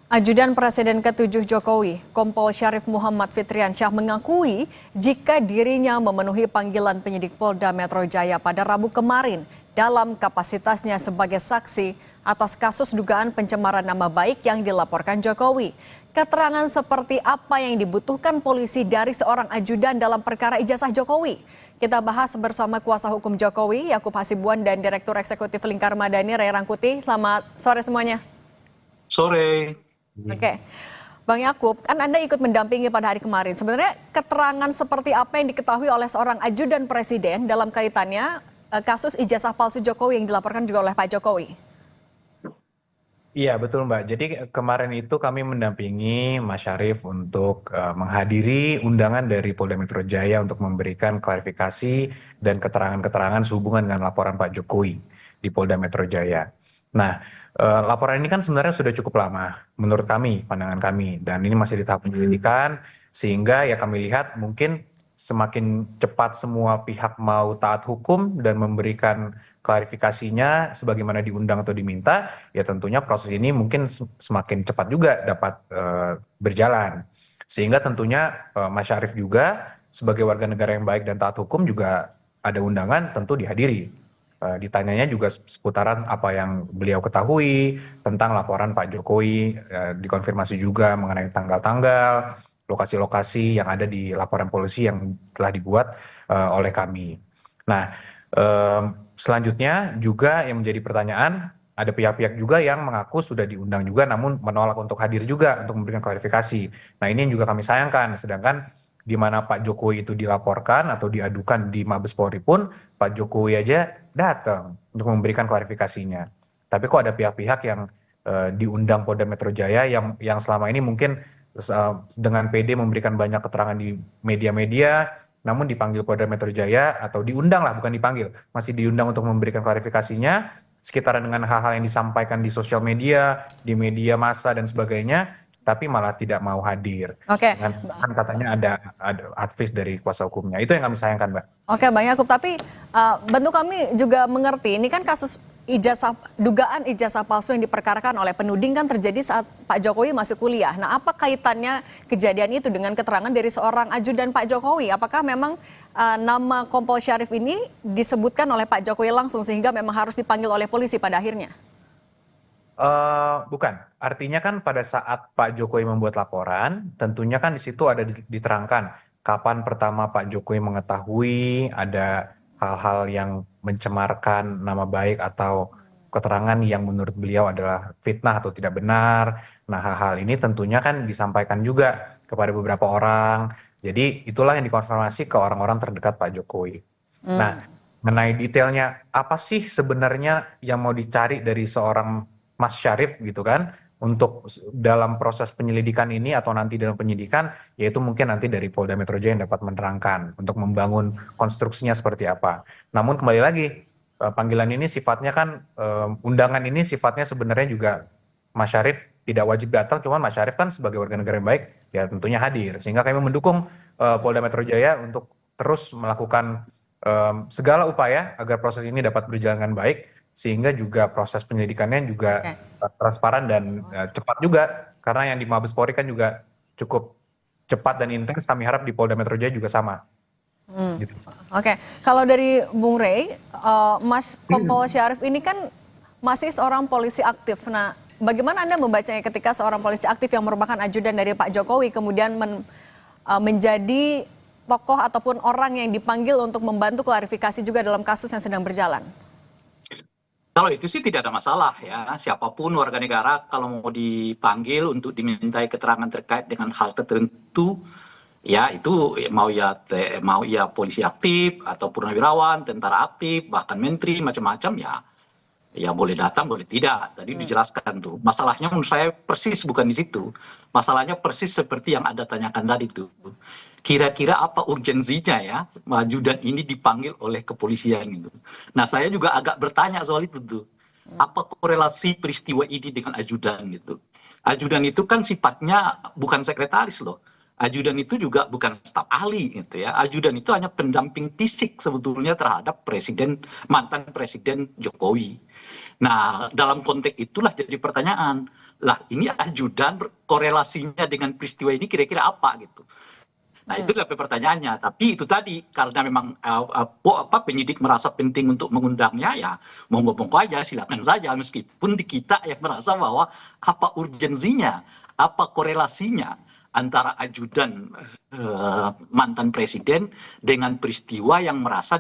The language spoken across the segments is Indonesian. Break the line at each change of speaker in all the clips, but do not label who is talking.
Ajudan Presiden ke-7 Jokowi, Kompol Syarif Muhammad Fitriansyah mengakui jika dirinya memenuhi panggilan penyidik Polda Metro Jaya pada Rabu kemarin dalam kapasitasnya sebagai saksi atas kasus dugaan pencemaran nama baik yang dilaporkan Jokowi. Keterangan seperti apa yang dibutuhkan polisi dari seorang ajudan dalam perkara ijazah Jokowi? Kita bahas bersama kuasa hukum Jokowi, Yakub Hasibuan, dan Direktur Eksekutif Lingkar Madani, Ray Rangkuti. Selamat sore semuanya.
Sore.
Oke, Bang Yakub, kan Anda ikut mendampingi pada hari kemarin. Sebenarnya keterangan seperti apa yang diketahui oleh seorang ajudan presiden dalam kaitannya kasus ijazah palsu Jokowi yang dilaporkan juga oleh Pak Jokowi?
Iya betul Mbak, jadi kemarin itu kami mendampingi Mas Syarif untuk menghadiri undangan dari Polda Metro Jaya untuk memberikan klarifikasi dan keterangan-keterangan sehubungan dengan laporan Pak Jokowi di Polda Metro Jaya. Nah, laporan ini kan sebenarnya sudah cukup lama menurut kami, pandangan kami, dan ini masih di tahap penyelidikan, sehingga ya kami lihat mungkin semakin cepat semua pihak mau taat hukum dan memberikan klarifikasinya sebagaimana diundang atau diminta, ya tentunya proses ini mungkin semakin cepat juga dapat berjalan. Sehingga tentunya Mas Syarif juga sebagai warga negara yang baik dan taat hukum juga ada undangan tentu dihadiri. Ditanyanya juga seputaran apa yang beliau ketahui tentang laporan Pak Jokowi, dikonfirmasi juga mengenai tanggal-tanggal, lokasi-lokasi yang ada di laporan polisi yang telah dibuat oleh kami. Nah, selanjutnya juga yang menjadi pertanyaan, ada pihak-pihak juga yang mengaku sudah diundang juga namun menolak untuk hadir juga untuk memberikan klarifikasi. Nah, ini yang juga kami sayangkan, sedangkan di mana Pak Jokowi itu dilaporkan atau diadukan di Mabes Polri pun Pak Jokowi aja datang untuk memberikan klarifikasinya. Tapi kok ada pihak-pihak yang diundang Polda Metro Jaya yang selama ini mungkin dengan PD memberikan banyak keterangan di media-media, namun dipanggil Polda Metro Jaya atau diundang lah, bukan dipanggil, masih diundang untuk memberikan klarifikasinya sekitaran dengan hal-hal yang disampaikan di sosial media, di media massa dan sebagainya, tapi malah tidak mau hadir.
Oke.
Kan katanya ada advice dari kuasa hukumnya. Itu yang kami sayangkan, Mbak.
Oke, Bang Yakub, tapi bentuk kami juga mengerti, ini kan kasus dugaan ijazah palsu yang diperkarakan oleh penuding kan terjadi saat Pak Jokowi masih kuliah. Nah, apa kaitannya kejadian itu dengan keterangan dari seorang ajudan Pak Jokowi? Apakah memang nama Kompol Syarif ini disebutkan oleh Pak Jokowi langsung sehingga memang harus dipanggil oleh polisi pada akhirnya?
Bukan, artinya kan pada saat Pak Jokowi membuat laporan, tentunya kan di situ ada diterangkan kapan pertama Pak Jokowi mengetahui ada hal-hal yang mencemarkan nama baik atau keterangan yang menurut beliau adalah fitnah atau tidak benar. Nah, hal-hal ini tentunya kan disampaikan juga kepada beberapa orang. Jadi itulah yang dikonfirmasi ke orang-orang terdekat Pak Jokowi. Nah, mengenai detailnya apa sih sebenarnya yang mau dicari dari seorang Mas Syarif gitu kan, untuk dalam proses penyelidikan ini atau nanti dalam penyidikan, yaitu mungkin nanti dari Polda Metro Jaya yang dapat menerangkan untuk membangun konstruksinya seperti apa. Namun kembali lagi, panggilan ini sifatnya kan, undangan ini sifatnya sebenarnya juga Mas Syarif tidak wajib datang, cuman Mas Syarif kan sebagai warga negara yang baik, ya tentunya hadir. Sehingga kami mendukung Polda Metro Jaya untuk terus melakukan segala upaya agar proses ini dapat berjalan dengan baik, sehingga juga proses penyelidikannya juga transparan dan cepat juga, karena yang di Mabes Polri kan juga cukup cepat dan intens. Kami harap di Polda Metro Jaya juga sama. Gitu.
Oke, kalau dari Bung Rey, Mas Kompol Syarif ini kan masih seorang polisi aktif. Nah, bagaimana Anda membacanya ketika seorang polisi aktif yang merupakan ajudan dari Pak Jokowi kemudian menjadi tokoh ataupun orang yang dipanggil untuk membantu klarifikasi juga dalam kasus yang sedang berjalan?
Kalau itu sih tidak ada masalah ya, siapapun warga negara kalau mau dipanggil untuk dimintai keterangan terkait dengan hal tertentu, ya itu mau ya polisi aktif atau purnawirawan, tentara aktif, bahkan menteri macam-macam ya boleh datang boleh tidak. Tadi dijelaskan tuh. Masalahnya menurut saya persis bukan di situ. Masalahnya persis seperti yang Anda tanyakan tadi tuh. Kira-kira apa urgensinya ya ajudan ini dipanggil oleh kepolisian gitu. Nah, saya juga agak bertanya soal itu tuh. Apa korelasi peristiwa ini dengan ajudan gitu. Ajudan itu kan sifatnya bukan sekretaris loh. Ajudan itu juga bukan staf ahli gitu ya. Ajudan itu hanya pendamping fisik sebetulnya terhadap mantan presiden Jokowi. Nah, dalam konteks itulah jadi pertanyaan, lah ini ajudan korelasinya dengan peristiwa ini kira-kira apa gitu. Nah, itu adalah pertanyaannya. Tapi itu tadi karena memang penyidik merasa penting untuk mengundangnya, ya monggo-monggo aja, silakan saja. Meskipun di kita yang merasa bahwa apa urgensinya, apa korelasinya antara ajudan mantan presiden dengan peristiwa yang merasa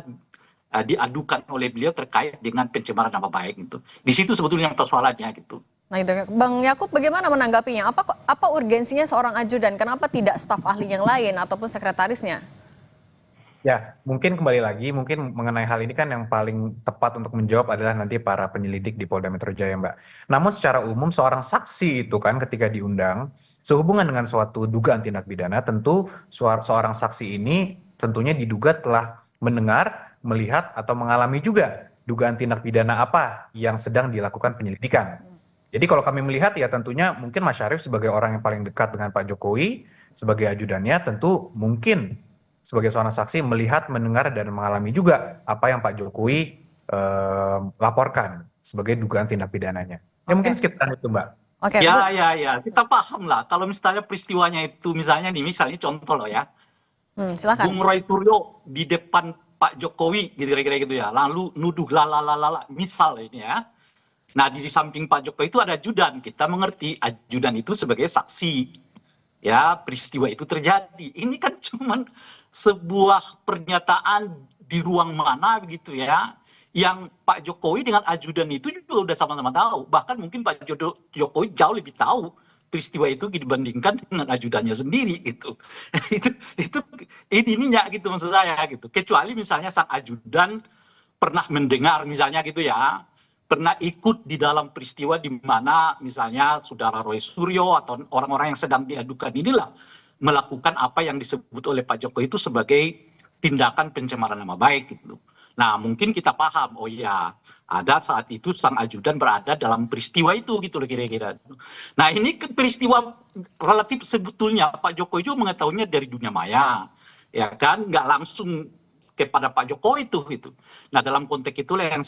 diadukan oleh beliau terkait dengan pencemaran nama baik itu. Di situ sebetulnya persoalannya gitu.
Nah itu, Bang Yakub bagaimana menanggapinya? Apa urgensinya seorang ajudan? Kenapa tidak staf ahli yang lain ataupun sekretarisnya?
Ya, mungkin kembali lagi, mungkin mengenai hal ini kan yang paling tepat untuk menjawab adalah nanti para penyelidik di Polda Metro Jaya, Mbak. Namun secara umum seorang saksi itu kan ketika diundang, sehubungan dengan suatu dugaan tindak pidana, tentu seorang saksi ini tentunya diduga telah mendengar, melihat, atau mengalami juga dugaan tindak pidana apa yang sedang dilakukan penyelidikan. Jadi kalau kami melihat ya tentunya mungkin Mas Syarif sebagai orang yang paling dekat dengan Pak Jokowi, sebagai ajudannya tentu mungkin sebagai seorang saksi melihat, mendengar, dan mengalami juga apa yang Pak Jokowi laporkan sebagai dugaan tindak pidananya. Ya mungkin
Oke.
sekitar itu, Mbak.
Oke, Bu.
Ya, kita paham lah. Kalau misalnya peristiwanya itu, misalnya contoh loh ya,
Silakan.
Bung Roy Suryo di depan Pak Jokowi, gitu kira-kira gitu ya, lalu nuduh lala, misal ini ya. Nah, di samping Pak Jokowi itu ada ajudan. Kita mengerti ajudan itu sebagai saksi. Ya, peristiwa itu terjadi. Ini kan cuman sebuah pernyataan di ruang mana begitu ya. Yang Pak Jokowi dengan ajudan itu juga udah sama-sama tahu. Bahkan mungkin Pak Jokowi jauh lebih tahu peristiwa itu dibandingkan dengan ajudannya sendiri gitu. itu ininya gitu maksud saya gitu. Kecuali misalnya sang ajudan pernah mendengar misalnya gitu ya, pernah ikut di dalam peristiwa di mana misalnya saudara Roy Suryo atau orang-orang yang sedang diadukan inilah melakukan apa yang disebut oleh Pak Jokowi itu sebagai tindakan pencemaran nama baik gitu. Nah, mungkin kita paham, oh iya, ada saat itu sang ajudan berada dalam peristiwa itu gitu loh kira-kira. Nah, ini peristiwa relatif sebetulnya Pak Jokowi juga mengetahuinya dari dunia maya. Ya kan, nggak langsung kepada Pak Jokowi itu gitu. Nah, dalam konteks itulah yang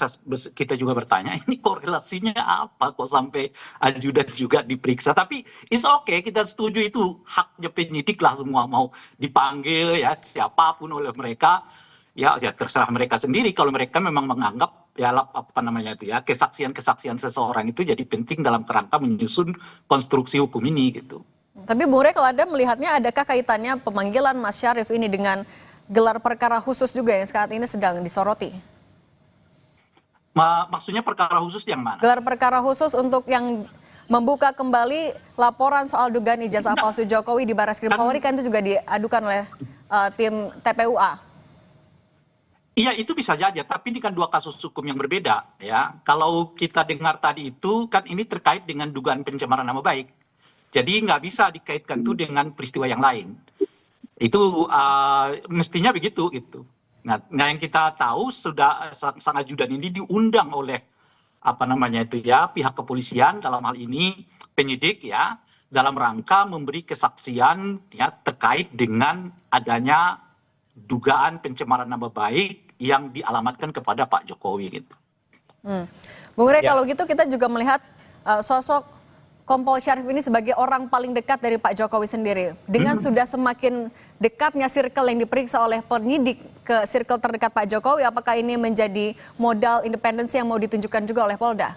kita juga bertanya, ini korelasinya apa kok sampai ajudan juga diperiksa. Tapi it's okay, kita setuju itu haknya penyidik lah, semua mau dipanggil ya siapapun oleh mereka, ya terserah mereka sendiri. Kalau mereka memang menganggap ya apa namanya itu ya, kesaksian seseorang itu jadi penting dalam kerangka menyusun konstruksi hukum ini gitu.
Tapi Bung Rey, kalau Anda melihatnya adakah kaitannya pemanggilan Mas Syarif ini dengan gelar perkara khusus juga yang saat ini sedang disoroti?
Maksudnya perkara khusus yang mana?
Gelar perkara khusus untuk yang membuka kembali laporan soal dugaan ijazah palsu Jokowi di Barreskrim Polri kan itu juga diadukan oleh tim TPUA.
Iya, itu bisa saja, tapi ini kan dua kasus hukum yang berbeda ya. Kalau kita dengar tadi itu kan ini terkait dengan dugaan pencemaran nama baik. Jadi nggak bisa dikaitkan itu dengan peristiwa yang lain. Itu mestinya begitu gitu. Nah, yang kita tahu sudah sang ajudan ini diundang oleh apa namanya itu ya, pihak kepolisian dalam hal ini penyidik ya, dalam rangka memberi kesaksian ya terkait dengan adanya dugaan pencemaran nama baik yang dialamatkan kepada Pak Jokowi gitu.
Bung Rey,
Ya.
kalau gitu kita juga melihat sosok Kompol Syarif ini sebagai orang paling dekat dari Pak Jokowi sendiri. Dengan sudah semakin dekatnya circle yang diperiksa oleh penyidik ke circle terdekat Pak Jokowi, apakah ini menjadi modal independensi yang mau ditunjukkan juga oleh Polda?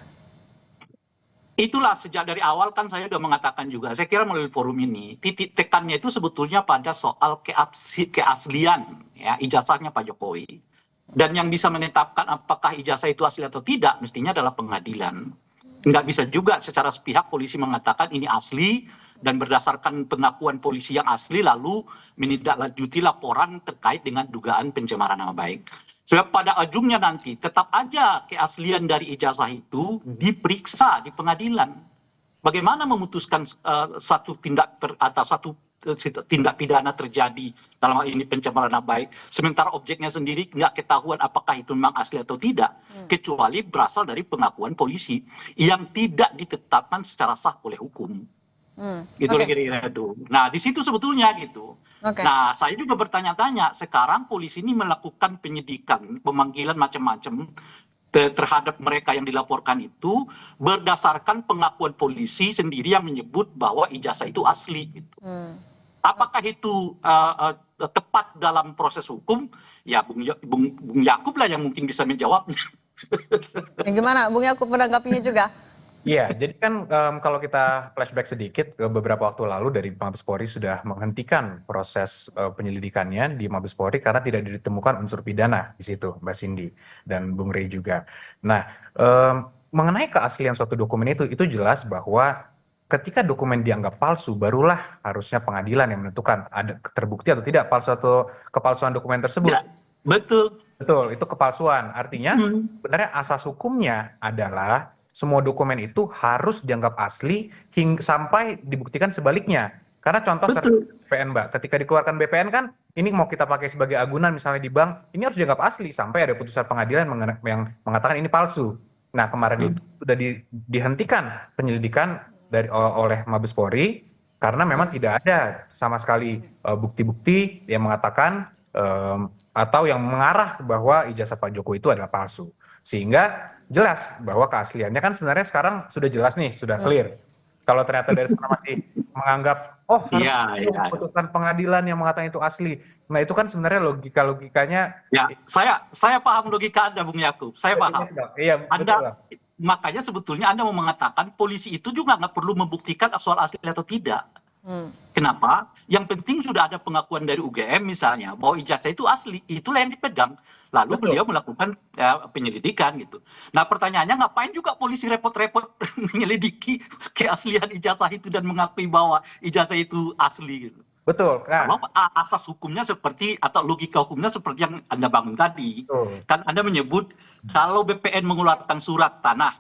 Itulah sejak dari awal kan saya sudah mengatakan juga, saya kira melalui forum ini, titik tekannya itu sebetulnya pada soal keaslian ya, ijazahnya Pak Jokowi. Dan yang bisa menetapkan apakah ijazah itu asli atau tidak, mestinya adalah pengadilan. Nggak bisa juga secara sepihak polisi mengatakan ini asli dan berdasarkan pengakuan polisi yang asli lalu menindaklanjuti laporan terkait dengan dugaan pencemaran nama baik. Sebab pada ujungnya nanti tetap aja keaslian dari ijazah itu diperiksa di pengadilan. Bagaimana memutuskan satu tindak pidana terjadi dalam hal ini pencemaran nama baik, sementara objeknya sendiri nggak ketahuan apakah itu memang asli atau tidak, kecuali berasal dari pengakuan polisi yang tidak ditetapkan secara sah oleh hukum. Gitu
Oke,
kira-kira itu. Nah, di situ sebetulnya gitu.
oke.
Nah, saya juga bertanya-tanya, sekarang polisi ini melakukan penyidikan, pemanggilan macam-macam terhadap mereka yang dilaporkan itu berdasarkan pengakuan polisi sendiri yang menyebut bahwa ijazah itu asli. Gitu.
Hmm.
Apakah itu tepat dalam proses hukum? Ya, Bung Yakub lah yang mungkin bisa menjawabnya.
Gimana, Bung Yakub menanggapinya juga?
Iya, jadi kan kalau kita flashback sedikit ke beberapa waktu lalu dari Mabes Polri sudah menghentikan proses penyelidikannya di Mabes Polri karena tidak ditemukan unsur pidana di situ, Mbak Cindy dan Bung Rey juga. Nah, mengenai keaslian suatu dokumen itu jelas bahwa ketika dokumen dianggap palsu, barulah harusnya pengadilan yang menentukan ada terbukti atau tidak palsu atau kepalsuan dokumen tersebut.
Ya, betul.
Betul, itu kepalsuan. Artinya,
Hmm,
sebenarnya asas hukumnya adalah semua dokumen itu harus dianggap asli hingga sampai dibuktikan sebaliknya. Karena contoh sering
betul.
BPN, Mbak, ketika dikeluarkan BPN kan, ini mau kita pakai sebagai agunan misalnya di bank, ini harus dianggap asli sampai ada putusan pengadilan yang mengatakan ini palsu. Nah, kemarin itu sudah dihentikan penyelidikan oleh Mabes Polri karena memang tidak ada sama sekali bukti-bukti yang mengatakan atau yang mengarah bahwa ijazah Pak Jokowi itu adalah palsu. Sehingga jelas bahwa keasliannya kan sebenarnya sekarang sudah jelas nih, sudah clear. Kalau ternyata dari sana masih menganggap, oh harus
Iya,
ada
iya.
putusan pengadilan yang mengatakan itu asli. Nah itu kan sebenarnya logikanya,
Ya, saya paham logika Anda, Bung Yakub. Saya paham.
iya betul
Anda
Bang.
makanya sebetulnya Anda mau mengatakan polisi itu juga nggak perlu membuktikan soal asli atau tidak. Kenapa? Yang penting sudah ada pengakuan dari UGM misalnya bahwa ijazah itu asli, itulah yang dipegang. Lalu
Betul.
beliau melakukan penyelidikan gitu. Nah pertanyaannya ngapain juga polisi repot-repot menyelidiki keaslian ijazah itu dan mengakui bahwa ijazah itu asli gitu.
Betul.
Kalau
Nah,
asas hukumnya seperti atau logika hukumnya seperti yang Anda bangun tadi,
betul.
kan Anda menyebut kalau BPN mengeluarkan surat tanah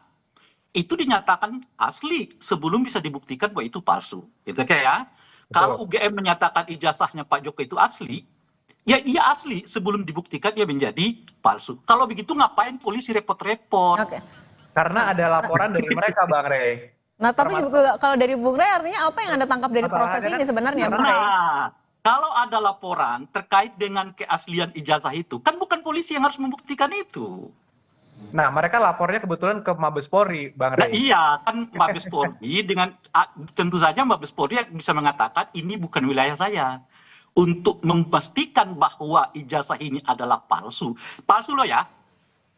itu dinyatakan asli sebelum bisa dibuktikan bahwa itu palsu, gitu kayak ya. Kalau
Betul.
UGM menyatakan ijazahnya Pak Jokowi itu asli, ya iya asli sebelum dibuktikan dia menjadi palsu. Kalau begitu ngapain polisi repot-repot?
Oke.
Karena ada laporan dari mereka, Bang Rey.
Nah, tapi
Termasuk
juga kalau dari Bung Rey artinya apa yang Anda tangkap dari proses
masalahnya kan
ini sebenarnya, Bung
karena
Rey?
Nah, kalau ada laporan terkait dengan keaslian ijazah itu, kan bukan polisi yang harus membuktikan itu.
nah mereka lapornya kebetulan ke Mabes Polri, Bang
Nah
Rey.
iya, kan Mabes Polri dengan tentu saja Mabes Polri bisa mengatakan ini bukan wilayah saya. Untuk memastikan bahwa ijazah ini adalah palsu. Palsu loh ya,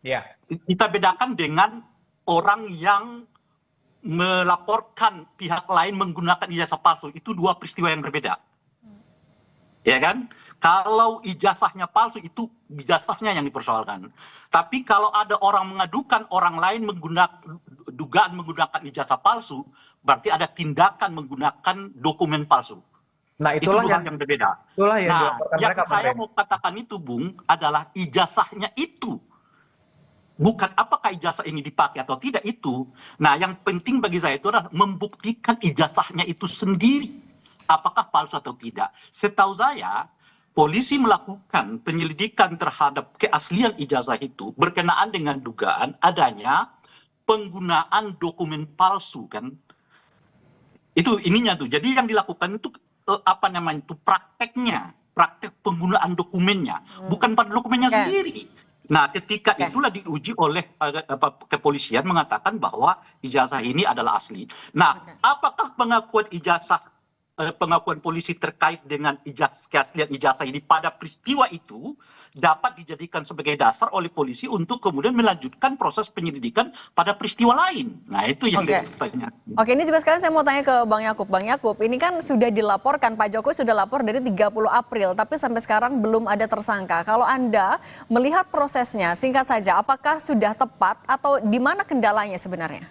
Ya,
kita bedakan dengan orang yang melaporkan pihak lain menggunakan ijazah palsu. Itu dua peristiwa yang berbeda. Ya kan? Kalau ijazahnya palsu itu ijazahnya yang dipersoalkan. Tapi kalau ada orang mengadukan orang lain dugaan menggunakan ijazah palsu, berarti ada tindakan menggunakan dokumen palsu.
nah
Itu
itulah
dua
yang
hal yang berbeda. Nah,
dilaporkan
yang
mereka, Bang
saya
Rey.
mau katakan itu, Bung, adalah ijazahnya itu. Bukan apakah ijazah ini dipakai atau tidak itu. Nah, yang penting bagi saya itu adalah membuktikan ijazahnya itu sendiri. Apakah palsu atau tidak. Setahu saya, polisi melakukan penyelidikan terhadap keaslian ijazah itu berkenaan dengan dugaan adanya penggunaan dokumen palsu kan. Itu ininya tuh. Jadi yang dilakukan itu apa namanya itu praktek penggunaan dokumennya, bukan pada dokumennya
Oke.
sendiri. Nah, ketika
Oke.
itulah diuji oleh kepolisian mengatakan bahwa ijazah ini adalah asli. Nah, apakah pengakuan polisi terkait dengan keaslian ijazah ini pada peristiwa itu dapat dijadikan sebagai dasar oleh polisi untuk kemudian melanjutkan proses penyelidikan pada peristiwa lain. Nah, itu yang
Oke.
ditanya.
Oke, ini juga sekarang saya mau tanya ke Bang Yakub. Bang Yakub, ini kan sudah dilaporkan, Pak Jokowi sudah lapor dari 30 April, tapi sampai sekarang belum ada tersangka. Kalau Anda melihat prosesnya, singkat saja, apakah sudah tepat atau di mana kendalanya sebenarnya?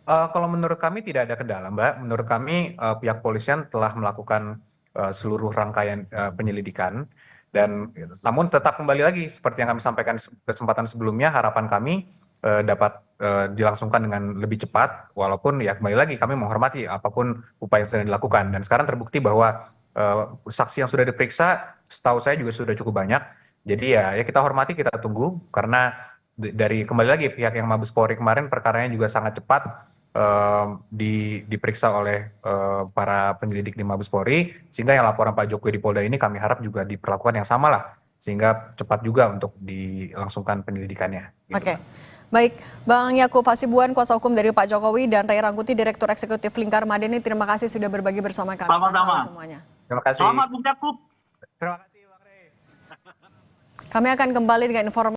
Kalau menurut kami tidak ada kendala, Mbak. Menurut kami pihak polisian telah melakukan seluruh rangkaian penyelidikan dan namun tetap kembali lagi seperti yang kami sampaikan kesempatan sebelumnya, harapan kami dapat dilangsungkan dengan lebih cepat, walaupun ya kembali lagi kami menghormati apapun upaya yang sedang dilakukan. Dan sekarang terbukti bahwa saksi yang sudah diperiksa, setahu saya juga sudah cukup banyak. Jadi ya kita hormati, kita tunggu karena dari kembali lagi pihak yang Mabes Polri kemarin perkaranya juga sangat cepat. diperiksa oleh para penyelidik di Mabes Polri, sehingga yang laporan Pak Jokowi di Polda ini kami harap juga diperlakukan yang sama lah, sehingga cepat juga untuk dilangsungkan penyelidikannya. Gitu,
Oke.
Bang.
Baik, Bang Yakub Hasibuan, kuasa hukum dari Pak Jokowi, dan Ray Rangkuti, Direktur Eksekutif Lingkar Madani, terima kasih sudah berbagi bersama kami. Sehat
Sama-sama.
selalu semuanya.
Terima kasih.
Selamat Bung Yakub.
Terima kasih, Bang Rey.
Kami akan kembali dengan informasi